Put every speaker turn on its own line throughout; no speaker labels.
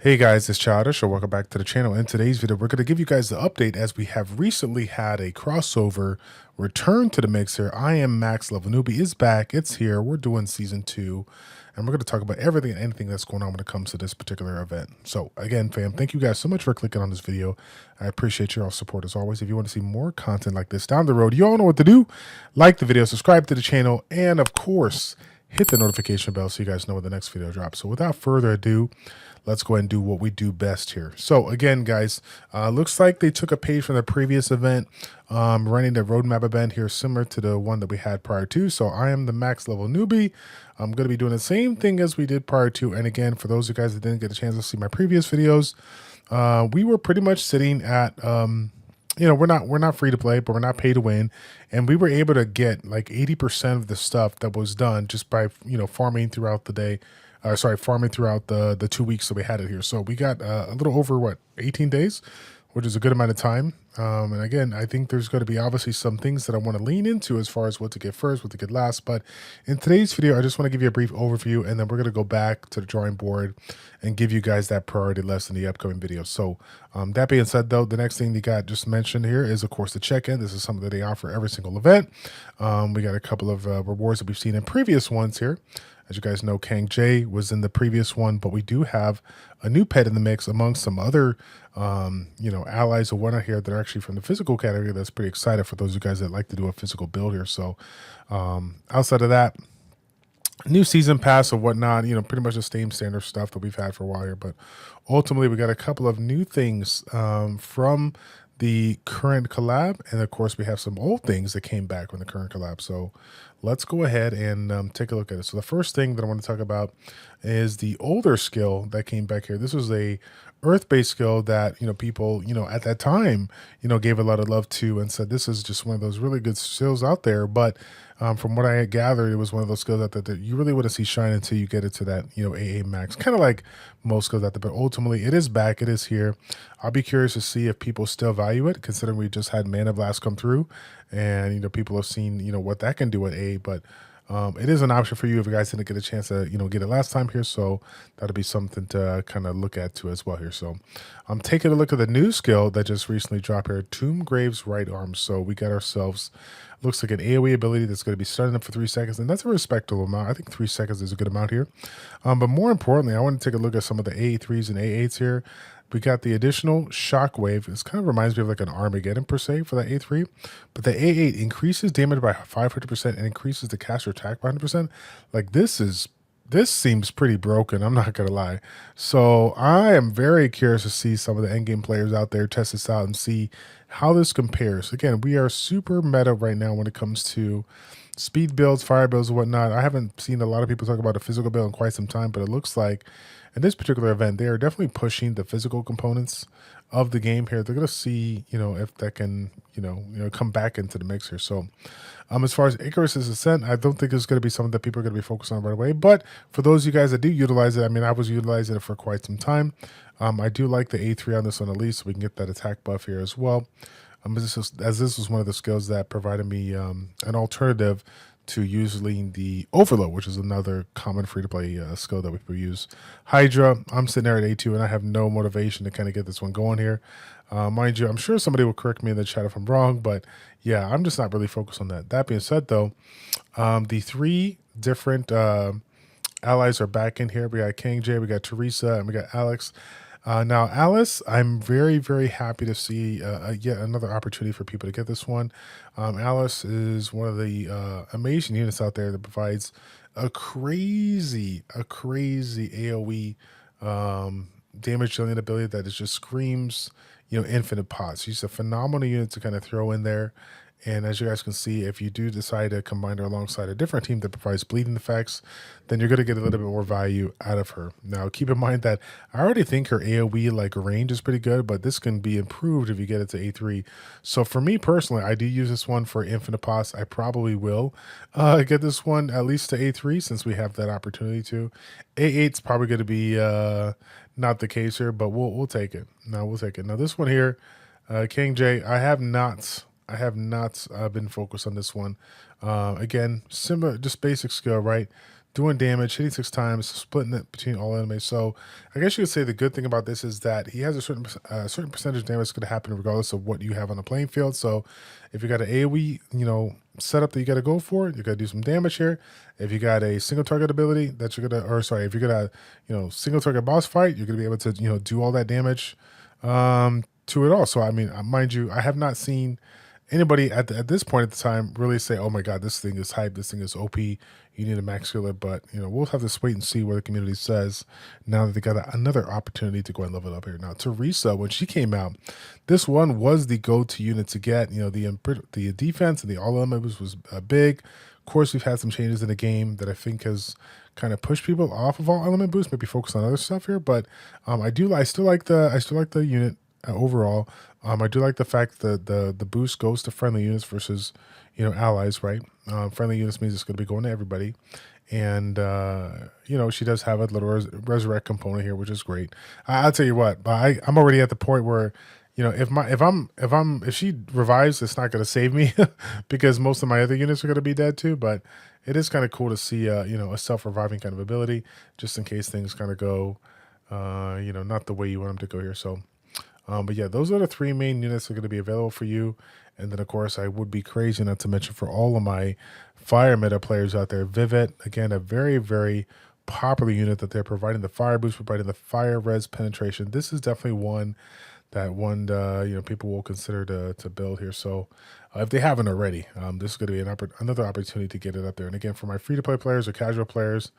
Hey guys, it's Childish, or welcome back to the channel. In today's video, we're going to give you guys the update as we have recently had a crossover return to the mixer. I Am Max Level Newbie is back. It's here. We're doing season 2, and we're going to talk about everything and anything that's going on when it comes to this particular event. So again, fam, thank you guys so much for clicking on this video. I appreciate your all support as always. If you want to see more content like this down the road, you all know what to do. Like the video, subscribe to the channel, and of course, hit the notification bell so you guys know when the next video drops. So without further ado, let's go ahead and do what we do best here. So again, guys, looks like they took a page from the previous event, running the roadmap event here, similar to the one that we had prior to. So I am the max level newbie. I'm going to be doing the same thing as we did prior to. And again, for those of you guys that didn't get a chance to see my previous videos, we were pretty much sitting at, we're not free to play, but we're not pay to win. And we were able to get like 80% of the stuff that was done just by, farming throughout the day. Farming throughout the 2 weeks that we had it here. So we got a little over, 18 days, which is a good amount of time. And again, I think there's going to be obviously some things that I want to lean into as far as what to get first, what to get last. But in today's video, I just want to give you a brief overview, and then we're going to go back to the drawing board and give you guys that priority list in the upcoming video. So that being said, though, the next thing you got just mentioned here is, of course, the check-in. This is something that they offer every single event. We got a couple of rewards that we've seen in previous ones here. As you guys know, Kang J was in the previous one, but we do have a new pet in the mix among some other, allies or whatnot here that are actually from the physical category. That's pretty excited for those of you guys that like to do a physical build here. So outside of that, new season pass or whatnot, pretty much the same standard stuff that we've had for a while here. But ultimately, we got a couple of new things from the current collab, and of course we have some old things that came back from the current collab. So let's go ahead and take a look at it. So the first thing that I want to talk about is the older skill that came back here. This was a earth-based skill that people at that time gave a lot of love to and said this is just one of those really good skills out there. But from what I had gathered, it was one of those skills out there that you really want to see shine until you get it to that AA max, kind of like most skills out there. But ultimately, it is back, it is here. I'll be curious to see if people still value it, considering we just had Mana Blast come through, and people have seen what that can do at A. But it is an option for you if you guys didn't get a chance to get it last time here. So that'll be something to kind of look at too as well here. So I'm taking a look at the new skill that just recently dropped here, Tomb Grave's right arm. So we got ourselves, looks like an AoE ability that's going to be starting up for 3 seconds, and that's a respectable amount. I think 3 seconds is a good amount here. But more importantly, I want to take a look at some of the AA3s and AA8s here. We got the additional shockwave. This kind of reminds me of like an Armageddon per se for that A3, but the A8 increases damage by 500% and increases the caster attack by 100%. Like this seems pretty broken, I'm not gonna lie. So I am very curious to see some of the endgame players out there test this out and see how this compares. Again, we are super meta right now when it comes to speed builds, fire builds, and whatnot. I haven't seen a lot of people talk about a physical build in quite some time, but it looks like in this particular event, they are definitely pushing the physical components of the game here. They're going to see, if that can, come back into the mix here. So as far as Icarus's Ascent, I don't think it's going to be something that people are going to be focused on right away. But for those of you guys that do utilize it, I mean, I was utilizing it for quite some time. I do like the A3 on this one at least, so we can get that attack buff here as well. As this was one of the skills that provided me an alternative to using the Overload, which is another common free-to-play skill that we use. Hydra, I'm sitting there at A2, and I have no motivation to kind of get this one going here. Mind you, I'm sure somebody will correct me in the chat if I'm wrong, but yeah, I'm just not really focused on that. That being said, though, the 3 different allies are back in here. We got King J, we got Teresa, and we got Alex. Now, Alice, I'm very, very happy to see yet another opportunity for people to get this one. Alice is one of the amazing units out there that provides a crazy AoE damage dealing ability that is just screams, infinite pots. She's a phenomenal unit to kind of throw in there. And as you guys can see, if you do decide to combine her alongside a different team that provides bleeding effects, then you're going to get a little bit more value out of her. Now, keep in mind that I already think her AoE range is pretty good, but this can be improved if you get it to A3. So for me personally, I do use this one for infinite pots. I probably will get this one at least to A3 since we have that opportunity to. A8's probably going to be not the case here, but we'll take it. No, we'll take it. Now this one here, King J, I have not been focused on this one. Again, similar, just basic skill, right? doing damage, hitting 6 times, splitting it between all enemies. So I guess you could say the good thing about this is that he has a certain percentage of damage that's going to happen regardless of what you have on the playing field. So if you got an AoE, setup that you got to go for, you got to do some damage here. If you got a single target ability that you're gonna, or sorry, if you're gonna, single target boss fight, you're gonna be able to, do all that damage to it all. So I mean, mind you, I have not seen anybody at this point at the time really say, "Oh my God, this thing is hype. This thing is OP. You need a max skill it." But we'll have to wait and see what the community says now that they got another opportunity to go and level it up here. Now, Teresa, when she came out, this one was the go-to unit to get. The defense and the all element was big. Of course, we've had some changes in the game that I think has kind of pushed people off of all element boost, maybe focus on other stuff here. But I still like the unit overall. I do like the fact that the boost goes to friendly units versus allies, right? Friendly units means it's going to be going to everybody, and she does have a little resurrect component here, which is great. I'll tell you what, I'm already at the point where if she revives, it's not going to save me because most of my other units are going to be dead too. But it is kind of cool to see a self-reviving kind of ability, just in case things kind of go not the way you want them to go here. So. But yeah, those are the 3 main units that are going to be available for you. And then, of course, I would be crazy not to mention for all of my fire meta players out there, Vivet, again, a very, very popular unit that they're providing the fire boost, providing the fire res penetration. This is definitely one that people will consider to build here. So if they haven't already, this is going to be another opportunity to get it up there. And again, for my free-to-play players or casual players,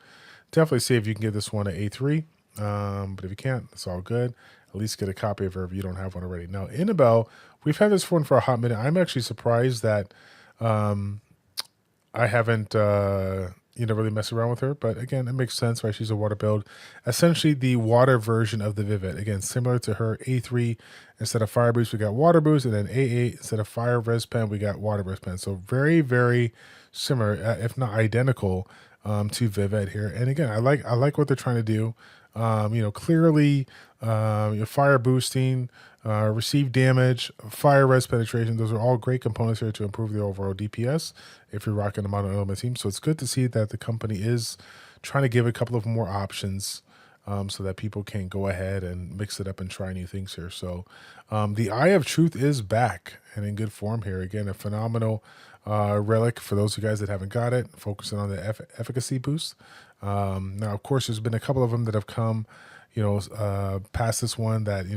definitely see if you can get this one at A3. But if you can't, it's all good. At least get a copy of her if you don't have one already. Now, Annabelle, we've had this one for a hot minute. I'm actually surprised that I haven't really messed around with her. But again, it makes sense, right? She's a water build. Essentially the water version of the Vivet. Again, similar to her, A3, instead of fire boost, we got water boost. And then A8, instead of fire res pen, we got water res pen. So very, very similar, if not identical, to Vivet here. And again, I like what they're trying to do. Clearly, fire boosting, receive damage, fire res penetration. Those are all great components here to improve the overall DPS if you're rocking them out on element team. So it's good to see that the company is trying to give a couple of more options so that people can go ahead and mix it up and try new things here. So the Eye of Truth is back and in good form here. Again, a phenomenal relic for those of you guys that haven't got it, focusing on the efficacy boost. Now, of course, there's been a couple of them that have come, past this one that,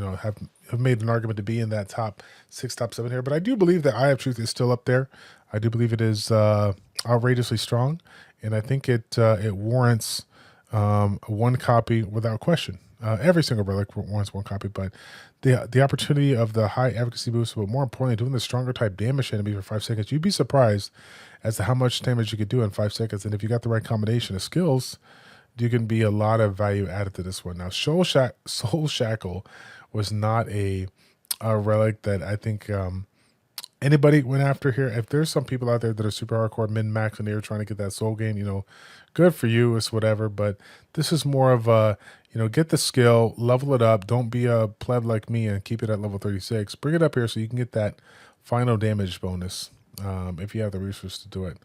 have made an argument to be in that top 6, top 7 here. But I do believe that Eye of Truth is still up there. I do believe it is outrageously strong, and I think it warrants one copy without question. Every single relic warrants one copy, but the opportunity of the high efficacy boost, but more importantly, doing the stronger type damage to enemies for 5 seconds, you'd be surprised as to how much damage you could do in 5 seconds. And if you got the right combination of skills, you can be a lot of value added to this one. Now, Soul Shackle was not a relic that I think anybody went after here. If there's some people out there that are super hardcore min-max and they're trying to get that soul gain, good for you, it's whatever. But this is more of a, get the skill, level it up. Don't be a pleb like me and keep it at level 36. Bring it up here so you can get that final damage bonus if you have the resources to do it.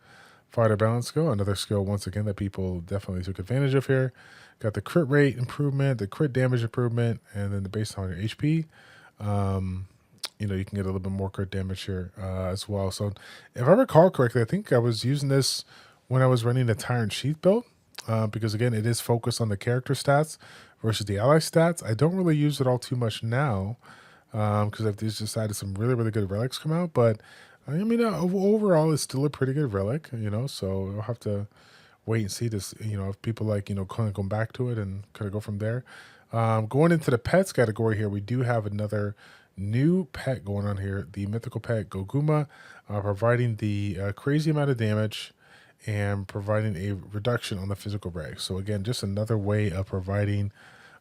Fighter balance skill, another skill once again that people definitely took advantage of here. Got the crit rate improvement, the crit damage improvement, and then the based on your HP. You can get a little bit more crit damage here as well. So if I recall correctly, I think I was using this when I was running a Tyrant Sheath build because, again, it is focused on the character stats versus the ally stats. I don't really use it all too much now because I've just decided some really, really good relics come out. But, I mean, overall, it's still a pretty good relic, so I'll have to wait and see this, if people like, kind of go back to it and kind of go from there. Going into the pets category here, we do have another new pet going on here, the mythical pet Goguma, providing the crazy amount of damage and providing a reduction on the physical reg. So again, just another way of providing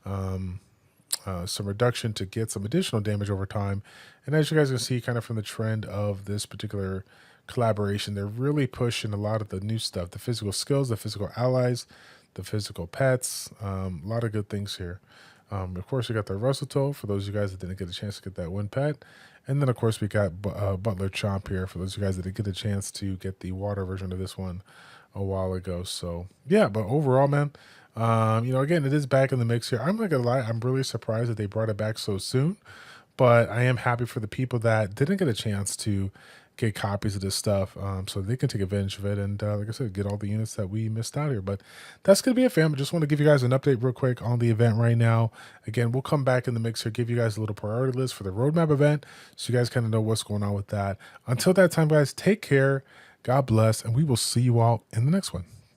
some reduction to get some additional damage over time. And as you guys can see kind of from the trend of this particular collaboration, they're really pushing a lot of the new stuff, the physical skills, the physical allies, the physical pets, a lot of good things here. Of course, we got the Russell for those of you guys that didn't get a chance to get that one pet. And then, of course, we got Butler Chomp here for those of you guys that didn't get a chance to get the water version of this one. a while ago. So yeah, but overall, man, you know, again, it is back in the mix here. I'm not gonna lie, I'm really surprised that they brought it back so soon, but I am happy for the people that didn't get a chance to get copies of this stuff, so they can take advantage of it and, like I said, get all the units that we missed out here. But that's gonna be it, fam. I just want to give you guys an update real quick on the event right now. Again, we'll come back in the mix here, give you guys a little priority list for the roadmap event, so you guys kind of know what's going on with that. Until that time, guys, take care. God bless, and we will see you all in the next one.